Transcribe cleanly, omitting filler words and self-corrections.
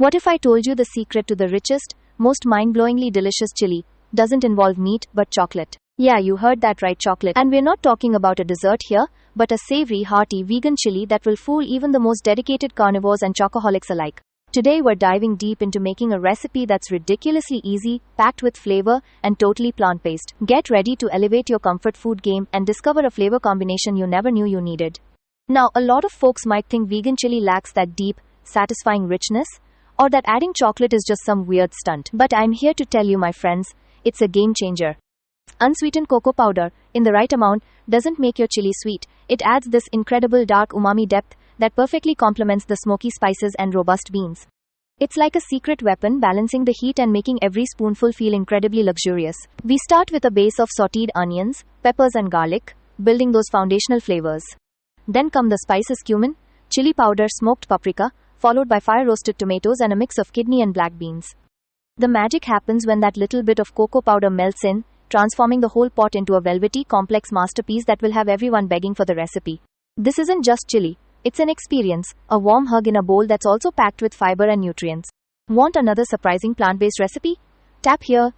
What if I told you the secret to the richest, most mind-blowingly delicious chili doesn't involve meat but chocolate? Yeah, you heard that right, chocolate. And we're not talking about a dessert here, but a savory, hearty vegan chili that will fool even the most dedicated carnivores and chocoholics alike. Today we're diving deep into making a recipe that's ridiculously easy, packed with flavor, and totally plant-based. Get ready to elevate your comfort food game and discover a flavor combination you never knew you needed. Now, a lot of folks might think vegan chili lacks that deep, satisfying richness, or that adding chocolate is just some weird stunt. But I'm here to tell you, my friends, it's a game changer. Unsweetened cocoa powder, in the right amount, doesn't make your chili sweet. It adds this incredible dark umami depth that perfectly complements the smoky spices and robust beans. It's like a secret weapon, balancing the heat and making every spoonful feel incredibly luxurious. We start with a base of sautéed onions, peppers and garlic, building those foundational flavors. Then come the spices: cumin, chili powder, smoked paprika, followed by fire-roasted tomatoes and a mix of kidney and black beans. The magic happens when that little bit of cocoa powder melts in, transforming the whole pot into a velvety, complex masterpiece that will have everyone begging for the recipe. This isn't just chili, it's an experience, a warm hug in a bowl that's also packed with fiber and nutrients. Want another surprising plant-based recipe? Tap here.